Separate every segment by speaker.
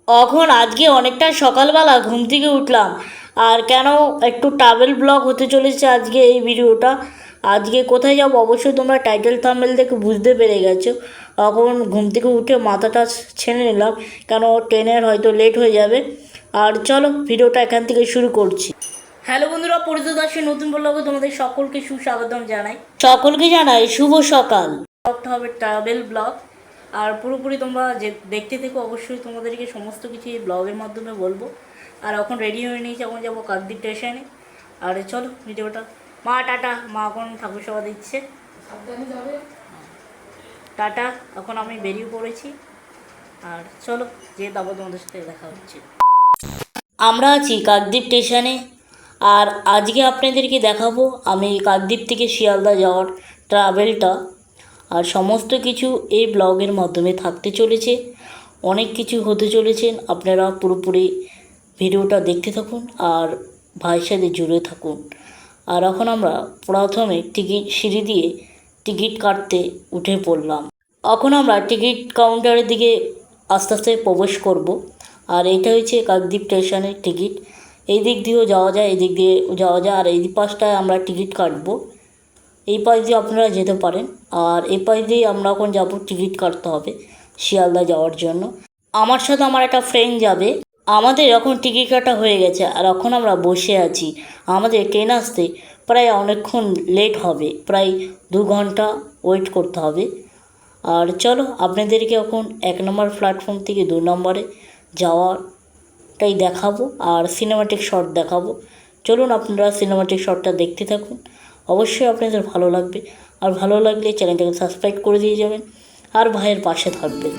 Speaker 1: এখন আজকে অনেকটা সকালবেলা ঘুম থেকে উঠলাম। আর কেন একটু ট্রাভেল ব্লগ হতে চলেছে আজকে এই ভিডিওটা। আজকে কোথায় যাবো অবশ্যই তোমরা টাইটেল থাম্বনেল দেখে বুঝতে পেরে গেছো। এখন ঘুম থেকে উঠে মাথাটা ছেড়ে নিলাম, কেন ট্রেনের হয়তো লেট হয়ে যাবে। আর চলো ভিডিওটা এখান থেকে শুরু করছি। হ্যালো বন্ধুরা, পরিচিত আসি নতুন ব্লগে তোমাদের সকলকে সুস্বাগতম জানাই। সকলকে জানাই শুভ সকাল। ব্লগটা হবে ট্রাভেল ব্লগ, আর পুরোপুরি তোমরা যে দেখতে থেকো। অবশ্যই তোমাদেরকে সমস্ত কিছু এই ব্লগের মাধ্যমে বলবো। আর এখন রেডি হয়ে নিয়েছি, এখন যাবো কাকদ্বীপ স্টেশনে। আর চলো ভিডিওটা। মা টাটা, মা এখন ঠাকুর সেবা দিচ্ছে। টাটা, এখন আমি বেরিয়ে পড়েছি। আর চলো যে তারপর তোমাদের সাথে দেখা হচ্ছে। আমরা আছি কাকদ্বীপ স্টেশনে। আর আজকে আপনাদেরকে দেখাবো আমি কাকদ্বীপ থেকে শিয়ালদা যাওয়ার ট্রাভেলটা। আর সমস্ত কিছু এই ব্লগের মাধ্যমে থাকতে চলেছে, অনেক কিছু হতে চলেছেন। আপনারা পুরোপুরি ভিডিওটা দেখতে থাকুন আর ভাইয়ের সাথে জুড়ে থাকুন। আর এখন আমরা প্রথমে সিঁড়ি দিয়ে টিকিট কাটতে উঠে পড়লাম। এখন আমরা টিকিট কাউন্টারের দিকে আস্তে আস্তে প্রবেশ করব। আর এইটা হচ্ছে কাকদ্বীপ স্টেশনের টিকিট। এই দিক দিয়েও যাওয়া যায়, এই দিক দিয়ে যাওয়া যায়। আর এই পাশটায় আমরা টিকিট কাটবো, এই পাশ দিয়ে আপনারা যেতে পারেন। আর এই পাশ দিয়ে আমরা এখন যাব, টিকিট কাটতে হবে শিয়ালদা যাওয়ার জন্য। আমার সাথে আমার একটা ফ্রেন্ড যাবে। আমাদের এখন টিকিট কাটা হয়ে গেছে, আর এখন আমরা বসে আছি। আমাদের ট্রেন আসতে প্রায় অনেকক্ষণ লেট হবে, প্রায় 2 ঘন্টা ওয়েট করতে হবে। আর চলো আপনাদেরকে এখন 1 নম্বর প্ল্যাটফর্ম থেকে 2 নম্বরে যাওয়াটাই দেখাবো, আর সিনেমাটিক শট দেখাবো। চলুন আপনারা সিনেমাটিক শটটা দেখতে থাকুন। অবশ্যই আপনাদের ভালো লাগবে। আর ভালো লাগলে চ্যানেলটাকে সাবস্ক্রাইব করে দিয়ে যাবেন, আর ভাইয়ের পাশে থাকবেন।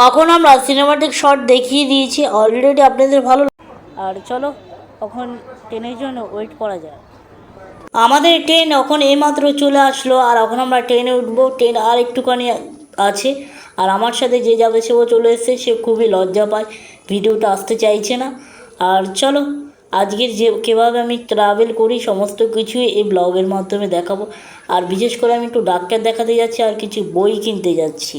Speaker 1: এখন আমরা সিনেমাটিক শট দেখিয়ে দিয়েছি অলরেডি, আপনাদের ভালো। আর চলো এখন ট্রেনের জন্য ওয়েট করা যায়। আমাদের ট্রেন এখন এইমাত্র চলে আসলো, আর এখন আমরা ট্রেনে উঠবো। ট্রেন আর একটুখানি আছে। আর আমার সাথে যে যাবে সেও চলে এসেছে, সে খুবই লজ্জা পায়, ভিডিওটা আসতে চাইছে না। আর চলো আজকের যে কীভাবে আমি ট্রাভেল করি সমস্ত কিছুই এই ব্লগের মাধ্যমে দেখাবো। আর বিশেষ করে আমি একটু ডাক্তার দেখাতে যাচ্ছি, আর কিছু বই কিনতে যাচ্ছি।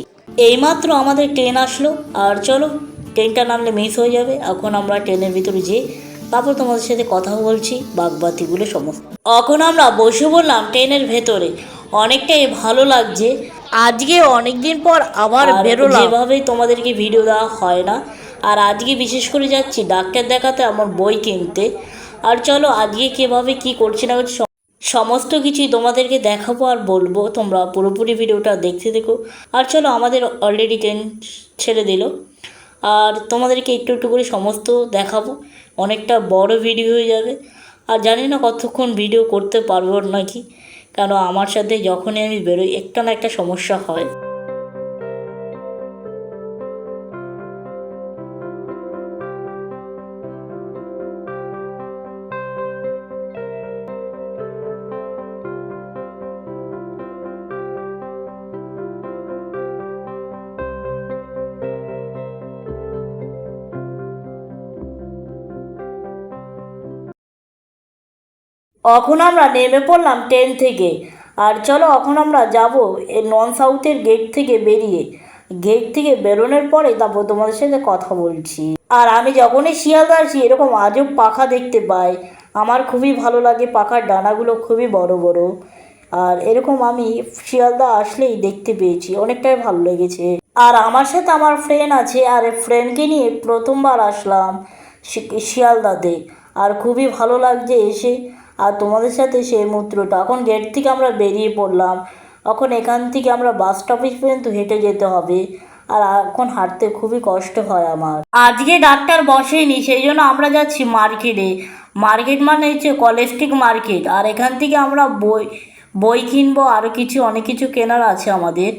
Speaker 1: এইমাত্র আমাদের ট্রেন আসলো, আর চলো ট্রেনটা নামলে মিস হয়ে যাবে। এখন আমরা ট্রেনের ভিতরে যেয়ে তারপর তোমাদের সাথে কথা বলছি বাগবাতিগুলো সমস্ত। এখন আমরা বসে বললাম ট্রেনের ভেতরে, অনেকটাই ভালো লাগছে। আজকে অনেক দিন পর আবার বেরোলাম, যেভাবেই তোমাদেরকে ভিডিও দেওয়া হয় না। আর আজকে বিশেষ করে যাচ্ছি ডাক্তার দেখাতে, আমার বই কিনতে। আর চলো আজকে কীভাবে কি করছি না করছি সমস্ত কিছুই তোমাদেরকে দেখাবো আর বলবো। তোমরা পুরোপুরি ভিডিওটা দেখতে দেখো। আর চলো আমাদের অলরেডি ট্রেন ছেড়ে দিল, আর তোমাদেরকে একটু একটু করে সমস্ত দেখাবো। অনেকটা বড় ভিডিও হয়ে যাবে। আর জানি না কতক্ষণ ভিডিও করতে পারবো নাকি, কেন আমার সাথে যখনই আমি বেরোই একটা না একটা সমস্যা হয়। এখন আমরা নেমে পড়লাম ট্রেন থেকে। আর চলো এখন আমরা যাব নন সাউথের গেট থেকে বেরিয়ে। গেট থেকে বেরোনোর পরে তারপর তোমাদের সাথে কথা বলছি। আর আমি যখনই শিয়ালদা আসি এরকম আজব পাখা দেখতে পাই, আমার খুবই ভালো লাগে। পাখার ডানাগুলো খুবই বড় বড়। আর এরকম আমি শিয়ালদা আসলেই দেখতে পেয়েছি, অনেকটাই ভালো লেগেছে। আর আমার সাথে আমার ফ্রেন্ড আছে, আর ফ্রেন্ডকে নিয়ে প্রথমবার আসলাম শিয়ালদাতে। আর খুবই ভালো লাগছে এসে। আর তোমাদের সাথে সেই মুহূর্তটা, এখন গেট থেকে আমরা বেরিয়ে পড়লাম। এখন এখান থেকে আমরা বাস স্টপেজ পর্যন্ত হেঁটে যেতে হবে। আর এখন হাঁটতে খুবই কষ্ট হয় আমার। আজকে ডাক্তার বসেনি, সেই জন্য আমরা যাচ্ছি মার্কেটে। মার্কেট মানে হচ্ছে কলেস্টিক মার্কেট। আর এখান থেকে আমরা বই কিনবো, আরও কিছু অনেক কিছু কেনার আছে আমাদের।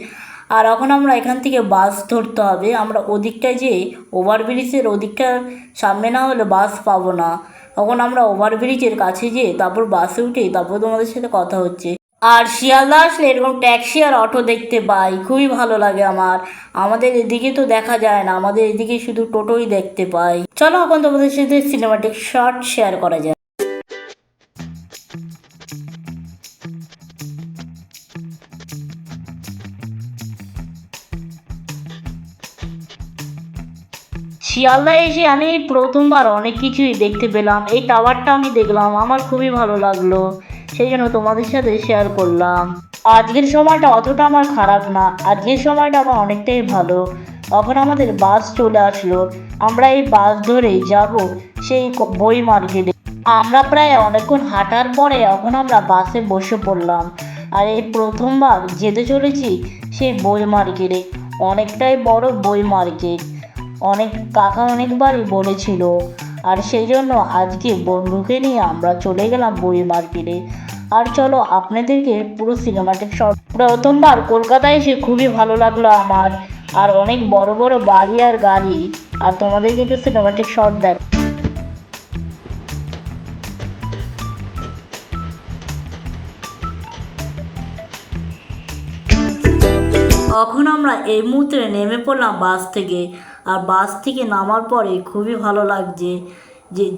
Speaker 1: আর এখন আমরা এখান থেকে বাস ধরতে হবে। আমরা ওদিকটায় যে ওভারব্রিজের ওদিকটার সামনে না হলে বাস পাবো না। তখন আমরা ওভারব্রিজের কাছে যেয়ে তারপর বাসে উঠে তারপর তোমাদের সাথে কথা হচ্ছে। আর শিয়ালদা আসলে এরকম ট্যাক্সি আর অটো দেখতে পাই, খুবই ভালো লাগে আমার। আমাদের এদিকে তো দেখা যায় না, আমাদের এদিকে শুধু টোটোই দেখতে পাই। চলো এখন তোমাদের সাথে সিনেমাটিক শর্ট শেয়ার করা যায়। শিয়ালদা এসে আমি প্রথমবার অনেক কিছুই দেখতে পেলাম। এই টাওয়ারটা আমি দেখলাম, আমার খুবই ভালো লাগলো, সেই জন্য তোমাদের সাথে শেয়ার করলাম। আজকের সময়টা অতটা আমার খারাপ না, আজকের সময়টা আমার অনেকটাই ভালো। এখন আমাদের বাস চলে আসলো, আমরা এই বাস ধরে যাব সেই বই মার্কেটে। আমরা প্রায় অনেকক্ষণ হাঁটার পরে এখন আমরা বাসে বসে পড়লাম। আর এই প্রথমবার যেতে চলেছি সেই বই মার্কেটে। অনেকটাই বড় বই মার্কেট, অনেক কাকা অনেকবারই বলেছিল। আর সেই জন্য আজকে বন্ধুকে নিয়ে আমরা চলে গেলাম বই মার্কেটে। আর চলো আপনাদেরকে পুরো সিনেমাটিক শর্ট। প্রথমবার কলকাতায় এসে খুবই ভালো লাগলো আমার। আর অনেক বড় বড় বাড়ি আর গাড়ি। আর তোমাদেরকে একটু সিনেমাটিক শর্ট দেখ। এখন আমরা এই মুহূর্তে নেমে পড়লাম বাস থেকে। আর বাস থেকে নামার পরে খুবই ভালো লাগছে,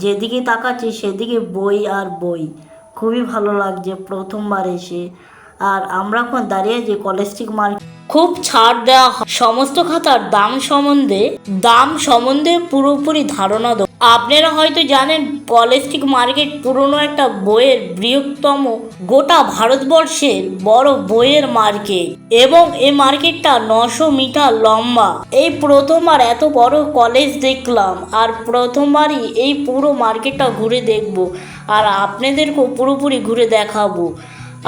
Speaker 1: যেদিকে তাকাচ্ছি সেদিকে বই আর বই, খুবই ভালো লাগছে প্রথমবার এসে। আর আমরা এখন দাঁড়িয়ে আছি কলেজ স্ট্রিট মার্কেট। খুব ছাড় দেওয়া হয়, সমস্ত খাতার দাম সম্বন্ধে পুরোপুরি ধারণা দেব। আপনারা হয়তো জানেন কলেজ স্ট্রিট মার্কেট পুরনো একটা বইয়ের বৃহত্তম, গোটা ভারতবর্ষের বড় বইয়ের মার্কেট, এবং এই মার্কেটটা 900 মিটার লম্বা। এই প্রথমবার এত বড় কলেজ দেখলাম, আর প্রথমবারই এই পুরো মার্কেটটা ঘুরে দেখব, আর আপনাদেরকেও পুরোপুরি ঘুরে দেখাবো।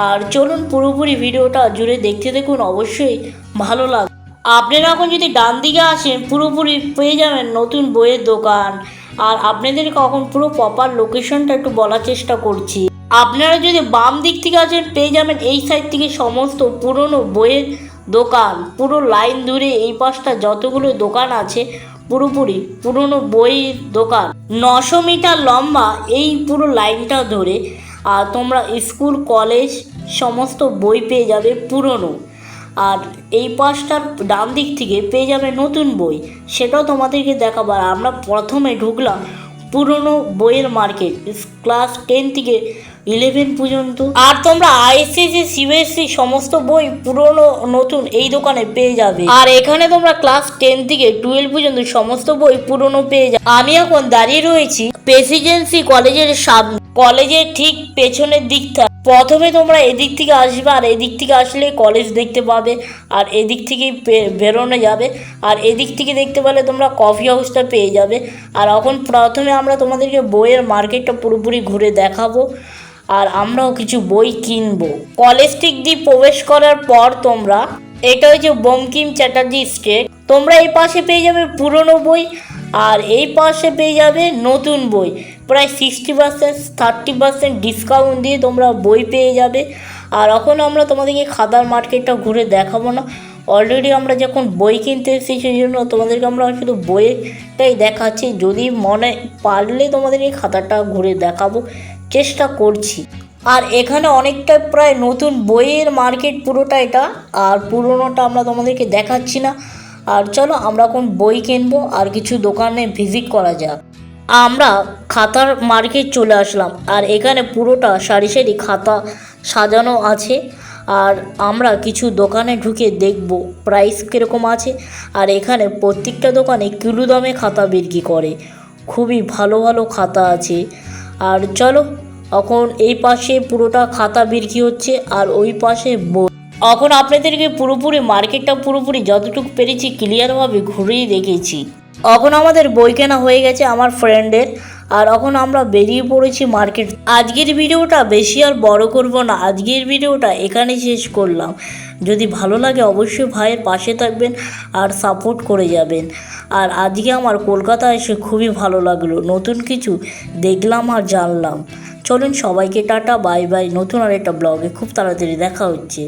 Speaker 1: আর চলুন পুরোপুরি ভিডিওটা জুড়ে দেখতে দেখুন, অবশ্যই ভালো লাগবে। আপনারা এখন যদি ডান দিকে আসেন পুরোপুরি পেয়ে যাবেন নতুন বইয়ের দোকান। আর আপনাদেরকে এখন পুরো প্রপার লোকেশনটা একটু বলার চেষ্টা করছি। আপনারা যদি বাম দিক থেকে আসেন পেয়ে যাবেন এই সাইড থেকে সমস্ত পুরনো বইয়ের দোকান। পুরো লাইন ধরে এই পাশটা যতগুলো দোকান আছে পুরোপুরি পুরনো বইয়ের দোকান। 900 মিটার লম্বা এই পুরো লাইনটা ধরে। আর তোমরা স্কুল কলেজ সমস্ত বই পেয়ে যাবে পুরনো। আর এই পাশটার ডান দিক থেকে পেয়ে যাবে নতুন বই, সেটাও তোমাদেরকে দেখাবো। আর আমরা প্রথমে ঢুকলাম পুরনো বইয়ের মার্কেট, ক্লাস 10 থেকে 11 পর্যন্ত। আর তোমরা আইসিএসসি সিবিএসসি সমস্ত বই পুরনো নতুন এই দোকানে পেয়ে যাবে। আর এখানে তোমরা ক্লাস 10 থেকে 12 পর্যন্ত সমস্ত বই পুরনো পেয়ে যাবে। আমি এখন দাঁড়িয়ে রয়েছি প্রেসিডেন্সি কলেজের সামনে, কলেজের ঠিক পেছনের দিকটা। প্রথমে তোমরা এদিক থেকে আসবে, আর এদিক থেকে আসলে কলেজ দেখতে পাবে, আর এদিক থেকেই বেরোনো যাবে। আর এদিক থেকে দেখতে পেলে তোমরা কফি হাউসটা পেয়ে যাবে। আর এখন প্রথমে আমরা তোমাদেরকে বইয়ের মার্কেটটা পুরোপুরি ঘুরে দেখাবো, আর আমরাও কিছু বই কিনবো। কলেজ স্ট্রিট দিয়ে প্রবেশ করার পর তোমরা, এটা হচ্ছে বঙ্কিম চ্যাটার্জি স্ট্রিট, তোমরা এই পাশে পেয়ে যাবে পুরনো বই, আর এই পাশে পেয়ে যাবে নতুন বই। প্রায় 60% 30% ডিসকাউন্ট দিয়ে তোমরা বই পেয়ে যাবে। আর এখন আমরা তোমাদেরকে খাতার মার্কেটটা ঘুরে দেখাবো না, অলরেডি আমরা যখন বই কিনতে এসেছি সেই জন্য তোমাদেরকে আমরা শুধু বইটাই দেখাচ্ছি। যদি মনে পারলে তোমাদেরকে খাতাটা ঘুরে দেখাবো চেষ্টা করছি। আর এখানে অনেকটা প্রায় নতুন বইয়ের মার্কেট পুরোটা এটা, আর পুরোনোটা আমরা তোমাদেরকে দেখাচ্ছি না। আর চলো আমরা এখন বই কিনবো, আর কিছু দোকানে ভিজিট করা যাক। আমরা খাতার মার্কেট চলে আসলাম, আর এখানে পুরোটা সারি সারি খাতা সাজানো আছে। আর আমরা কিছু দোকানে ঢুকে দেখব প্রাইস কীরকম আছে। আর এখানে প্রত্যেকটা দোকানে কিলো দামে খাতা বিক্রি করে, খুবই ভালো ভালো খাতা আছে। আর চলো এখন এই পাশে পুরোটা খাতা বিক্রি হচ্ছে, আর ওই পাশে বই। এখন আপনাদেরকে পুরোপুরি মার্কেটটা পুরোপুরি যতটুকু পেরেছি ক্লিয়ারভাবে ঘুরিয়ে দেখেছি। এখন আমাদের বই কেনা হয়ে গেছে আমার ফ্রেন্ডের, আর এখন আমরা বেরিয়ে পড়েছি মার্কেট। আজকের ভিডিওটা বেশি আর বড় করব না, আজকের ভিডিওটা এখানে শেষ করলাম। যদি ভালো লাগে অবশ্যই ভাইয়ের পাশে থাকবেন আর সাপোর্ট করে যাবেন। আর আজকে আমার কলকাতা এসে খুবই ভালো লাগলো, নতুন কিছু দেখলাম আর জানলাম। চলুন সবাইকে টাটা, বাই বাই। নতুন আর একটা ব্লগে খুব তাড়াতাড়ি দেখা হচ্ছে।